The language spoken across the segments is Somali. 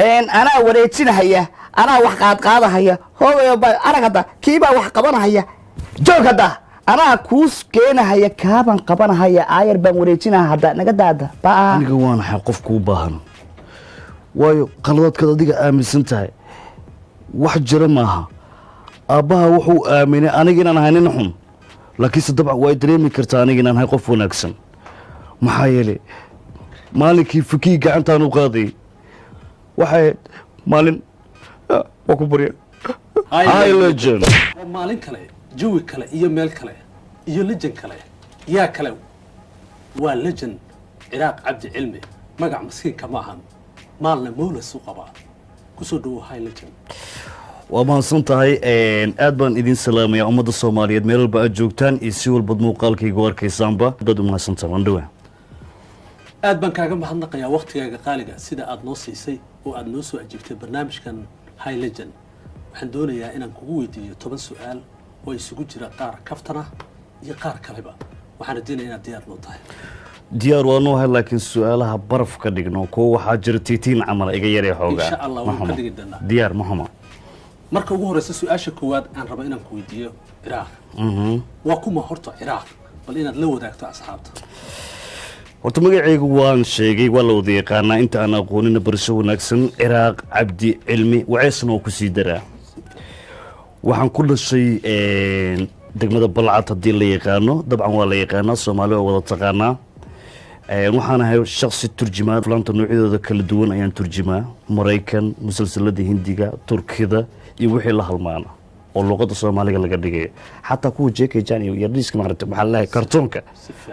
أنا وريتنا هيا أنا وحقات قاضي هيا هو أنا كذا كيبا وحقبنا هيا جو كذا أنا كوس كينا هيا كابن قبنا هيا عير بن وريتنا هذا نقدر هذا بقى aniga waan qof ku baahan waayo qaladadka adiga aaminsan tahay wax jira maaha aabaha wuxuu aaminay aniga inaan ahay nin xun laakiin dabcan way dareemi kartaa aniga inaan ahay qof wanaagsan maxaa yeelay maalinkii fikii gacantaan u qaaday waxay maalin waa ku bariya high legend maalin kale jawi kale iyo meel kale iyo legend kale yaa kale waa legend ciraaq cabdi cilmi magac maskiinka ma ahan maalna mawla soo qaba ku soo dhawo high legend waa mahadsan tahay aad baan idin salaamayaa ummadda Soomaaliyeed meel walba aad joogtaan iyo si walba muuqaalkayga arkaysaanba dad u mahadsantahay wandhawe aad baan kaaga mahadnaqayaa waqtigaaga qaaliga sida aad noo siisay oo aad noo soo ajibtay barnaamijkan high legend waxaan doonayaa inaan kugu weydiiyo 10 su'aal oo isugu jira qaar kaftana iyo qaar kaleba waxaan rajaynayaa inaad diyaar noo tahay diyaar waa noo hay laakiin su'aalaha baraf ka dhigno koo waxaa jira tiitiin camal iga yaree xoogaa insha Allah waan ka dhigi doonaa diyaar maxama marka ugu horeysa su'aasha koowaad aan rabo inaan ku weydiiyo Ciraaq waa kuma horta Ciraaq bal inaad la wadaagto asxaabta horta magacaygu waan sheegay waa la wada yaqaanaa inta aan aqoonin barasho wanaagsan Ciraaq Cabdi Cilmi waceysna oo ku sii daraa waxaan ku dhashay degmada Balcad hadii la yaqaano dabcan waa la yaqaanaa Soomaaliya oo wada taqaanaa waxaan ahay shakhsi turjumaa flanta noocyadooda kala duwan ayaan turjumaa Mareykan musalsalada Hindiga Turkida iyo wixii la halmaana oo luqadda Soomaaliga laga dhigay xataa kuwa jeekay jaan iyo yardhiiska maaragtay waxa la kartoonka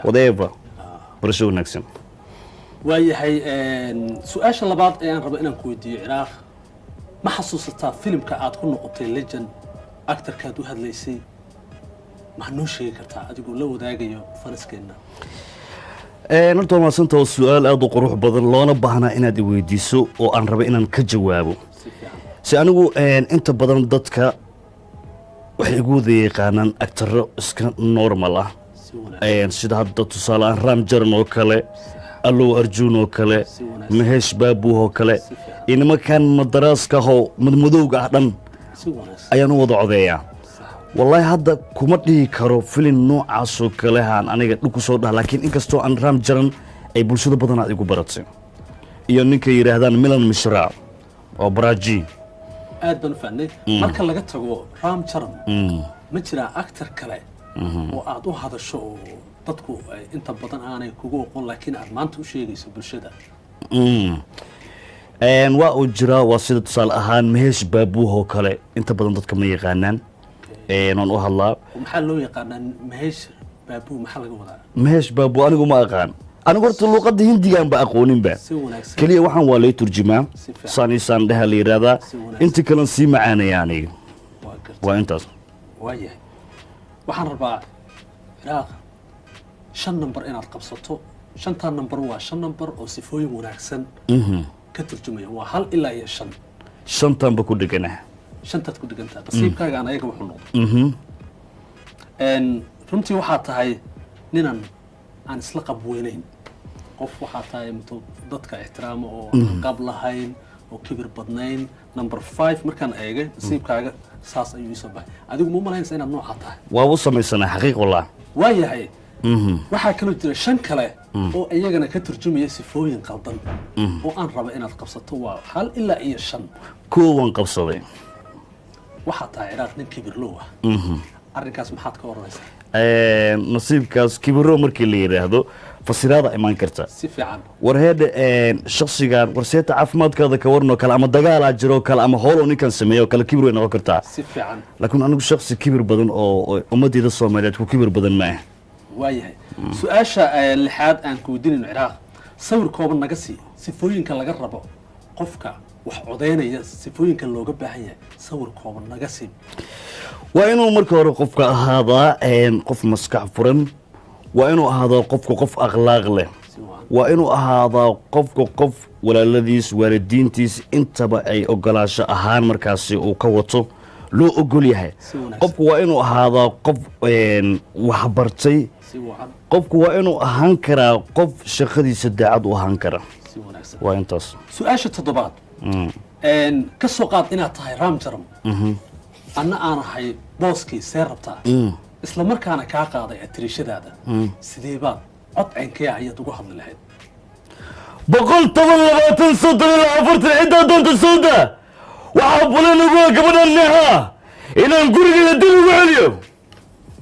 whatever barasho wanaagsan waayahay su'aasha labaad ee aan rabo inaan ku weydiiyo Ciraaq ma xasuusataa filimka aad ku noqotay legend actorkaad u hadlaysay ma noo sheegi kartaa adigoo la wadaagayo fariskeena horta ma santa su'aal aad u qurux badan loona baahnaa inaad i weydiiso oo aan rabo inaan ka jawaabo si anigu inta badan dadka waxay igu wada yaqaanaan actoro iska normal ah sida hadda tusaale aan Ram Jaran oo kale Allu Arjun oo kale Mahesh Babu oo kale inama kan madaraaska ho madmadowga ah dhan ayaan wada codeeyaa wallahi hadda kuma dhihi karo filim noocaas oo kale aan aniga dhulku soo dhax laakiin inkastoo aan Ram Jaran ay bulshada badan aad igu baratay iyo ninka yiraahdaan Milan Mishra oo Brazil aad baan fahnay marka laga tago Ram Jaran ma jira actor kale oo aad u hadasho oo dadku inta badan aanay kugu aqoon laakiin aad maanta u sheegayso bulshada waa u jira waa sida tusaale ahaan Mahesh Babu oo kale inta badan dadka ma yaqaanaan aan u hadlaa maxaa loo yaqaanaa Mahesh Babu maxaa laga wadaa Mahesh Babu anigu ma aqaan anigu horta luqadda Hindiga aan ba aqoonin ba kaliya waxaan waa lay turjumaa saan dhaha la yiraahdaa inta kale si macaanaya aniga waa intaas waayahay waxaan rabaa Ciraaq 5 number inaad qabsato 5 number waa 5 number oo sifooyin wanaagsan ka turjumaya waa 1 ilaa 5 shantan ba ku dhigana shantaad ku dhigantaa nasiibkaaga aan ayaga wuxuu noqday runtii waxaa tahay ninan aan isla qab weynayn qof waxaa tahay dadka ixtiraamo oo qab lahayn oo kibir badnayn number 5 markaan eegay nasiibkaaga saas ayuu isoo baxay adigu ma malaynaysaa inaad nooca tahay waa u samaysanaa xaqiiq wallah waayahay waxaa kaloo jira 5 kale oo iyagana ka turjumaya sifooyin qaldan oo aan raba inaad qabsato waa 1 ilaa 5 kuwan qabsaday waxaa tahay Ciraaq nin kibirlow ah arrinkaas maxaad ka oranaysaa nasiibkaas kibirro markii la yiraahdo fasiraada iman karta si fiican warheed shakhsigan warseeta caafimaadkaada ka warno kala ama dagaal ah jiro kala ama hoolo ninkan sameeyo kala kibir noqon karta si fiican laakiin anigu shakhsi kibir badan oo ummadida Soomaaliyeed ku kibir badan ma ah waayahay su'aasha lixaad aan ku weydiin Ciraaq sawir kooban naga sii sifooyinka laga rabo qofka wax codeynaya sifooyinka looga baahan yahay sawir kooban naga sii waa inuu marka hore qofka ahaadaa qof maskax furan waa inuu ahaadaa qofka qof akhlaaq leh waa inuu ahaadaa qofka qof walaaladiis waalidiintiis intaba ay ogolaasho ahaan markaasi uu ka wato loo ogol yahay qofku waa inuu ahaadaa qof wax bartay qofku waa inuu ahaan karaa qof shaqadiisa daacad u ahaan kara waa intaas su'aasha toddobaad ka soo qaad inaad tahay raam jaram anna aan ahay booskii see rabtaa isla markaana kaa qaaday atirishadaada sidee baad cod caynkee ayaad ugu hadli lahayd 110 ciddaa doonta sooda waxaa bulan ugu gabadhan neha inaan gurigeeda dib ugu celiyo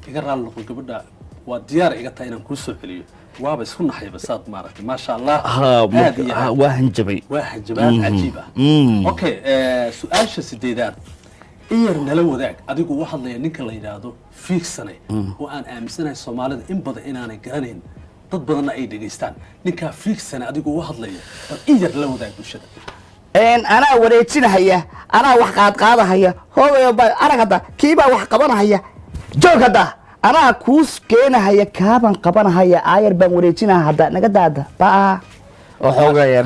iga raali noqon gabadha waa diyaar iga tahay inaan kuu soo celiyo waaba isku naxayba saad maaragtay maasha allah waa hanjabay waa hanjabaad cajiib ah okay su-aasha sideedaad iyar nala wadaag adigu u hadlaya ninka la yidhaahdo fiigsane oo aan aaminsanahay soomaalida in badan inaanay garanayn dad badanna ay dhegaystaan ninkaa fiigsane adigu u hadlaya bal iyar la wadaag bulshada anaa wareejinahaya anaa wax qaadqaadahaya hoogayo arag hadda kiibaa wax qabanahaya joog hadda anaa kuus keenahaya kaabaan qabanahaya aayar baan wareejinaha hadda naga daada baa oo xoogayar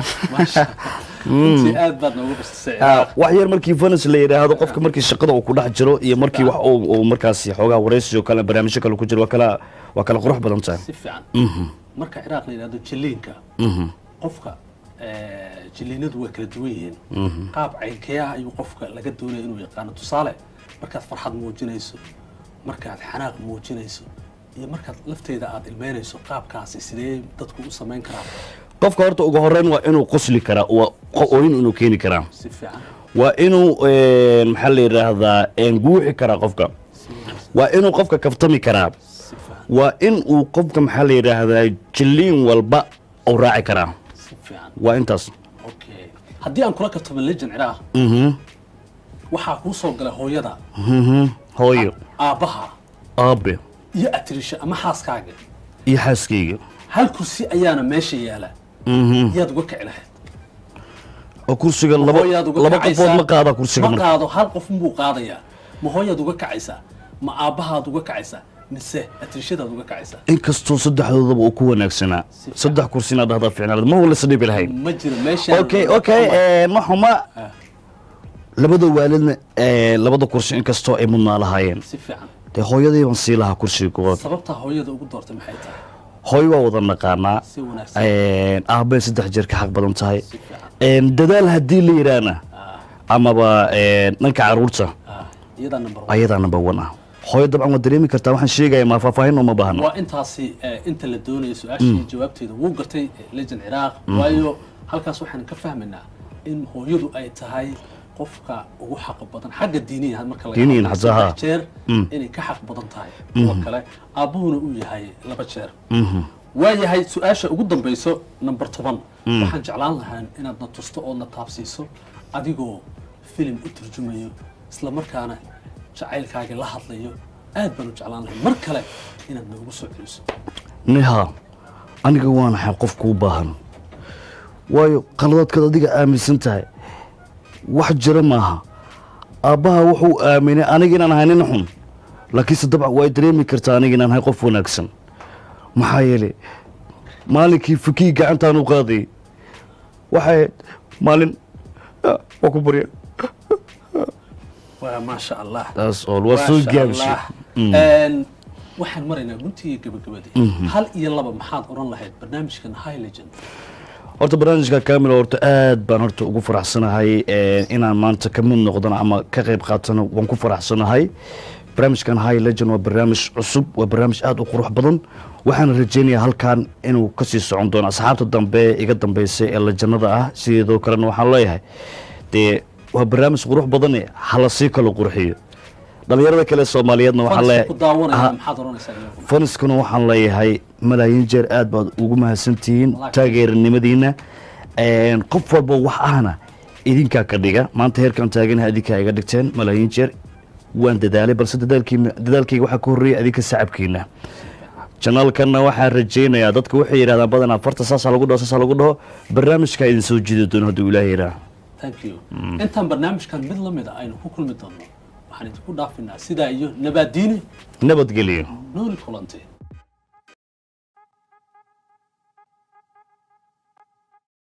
intii aad baad noogu qasisay wax yar markii fanas la yiraahdo qofka markii shaqada uu ku dhex jiro iyo markii wax uu markaas xoogaa wareysiyo kale barnaamijyo kale ku jiro waa kala qurux badan tahay si fiican marka Ciraaq la yiraahdo jiliinka qofka jiliinadu way kala duwan yihiin qaab caynkee ayuu qofka laga doonayo inuu yaqaano tusaale markaad farxad muujinayso markaad xanaaq muujinayso iyo markaad lafteeda aad ilmeynayso qaabkaasi sidee dadku u samayn karaan qofka horta ugu horeyn waa inuu qosli karaa waa inuu keeni karaa si fiican waa inuu maxaa la yiraahdaa guuxi karaa qofka waa inuu qofka kaftami karaa waa in uu qofka maxaa la yiraahdaa jiliin walba uu raaci karaa si fiican waa intaas okay haddii aan kula kaftamo legend Ciraaq waxaa kuu soo galay hooyada hooyo aabaha aabe iyo atirisha ama xaaskaaga iyo xaaskayga hal kursi ayaana meesha yaala yaad uga kici lahayd oo kursiga laba qofood ma qaada kursiga ma qaado hal qof buu qaadayaa ma hooyaad uga kacaysaa ma aabahaad uga kacaysaa mise atirishadaad uga kacaysaa inkastoo saddexdoodaba uu ku wanaagsanaa saddex kursina dhahdaa ficnaad ma wala sadhibi lahayn ma jiro meesha okay ma xuma labada waalidna labada kursi inkastoo ay mudnaa lahaayeen si fiican dee hooyadii baan sii lahaa kursiga koowaad sababta hooyada ugu doortay maxay tahay hooy waa wada naqaanaa si wanaagsan aabbay 3 jeer ka xaq badan tahay dadaal haddii la yiraahna amaba dhanka caruurta ayadaa number 1 ah hooyo dabcan waa dareemi kartaa waxaan sheegaya ma faahfaahin uma baahno waa intaasi inta la doonayo su-aashii jawaabteeda wuu gartay legend Ciraaq waayo halkaas waxaan ka fahmaynaa in hooyadu ay tahay qofka ugu xaq badan xagga diiniga marka laga hadlayo jeer inay ka xaq badan tahay oo kale aabuhuna uu yahay 2 jeer waayahay su-aasha ugu dambayso number 10 waxaan jeclaan lahaa inaad na tusto oo na taabsiiso adigoo filim u turjumayo isla markaana jacaylkaaga la hadlayo aad baan u jeclaan lahaa mar kale inaad noogu soo celiso neha aniga waan ahay qofku u baahan waayo qaladaadkaad adiga aaminsan tahay wax jira maaha aabbaha wuxuu aaminay aniga inaan ahay nin xun laakiinse dabcan waa dareemi kartaa aniga inaan ahay qof wanaagsan maxaa yeelay maalinkii fakii gacantaan u qaaday waxay maalin waa ku barya waa maasha allah taas oo waa soo gaabishay waxaan maraynaa guntii gabagabadii hal iyo laba maxaad oran lahayd barnaamijkan High Legend horta barnaamijka kaamil horta aad baan horta ugu faraxsanahay inaan maanta ka mid noqdana ama ka qayb qaatano waan ku faraxsanahay barnaamijkan High Legend waa barnaamij cusub waa barnaamij aad u qurux badan waxaan rajaynayaa halkan inuu ka sii socon doono asxaabta dambe iga dambeysay ee lejanada ah sidoo kalena waxaan leeyahay dee waa barnaamij qurux badan hala sii kala qurxiyo dhalinyarada kale Soomaaliyeedna waxaan leeyahay faniskuna waxaan leeyahay malaayiin jeer aad baad ugu mahadsantihiin taageeranimadiina qof walba wax ahna idinka ka dhiga maanta heerkan taaganaha idinka iga dhigteen malaayiin jeer waan dadaalay balse dadaalkayga waxa ka horeeyay idinka sacabkiina channelkana waxaan rajaynayaa dadku waxay yiraahdaan badanaa farta saas lagu dhaho barnaamijka idin soo jiidi doono haddii Ilaahay yiraahdo thank you intaan barnaamijkan mid la mid ah aynu ku kulmi doono waxaan idinku dhaafinaa sidaa iyo nabadgelyo nabadgelyo nool kulantay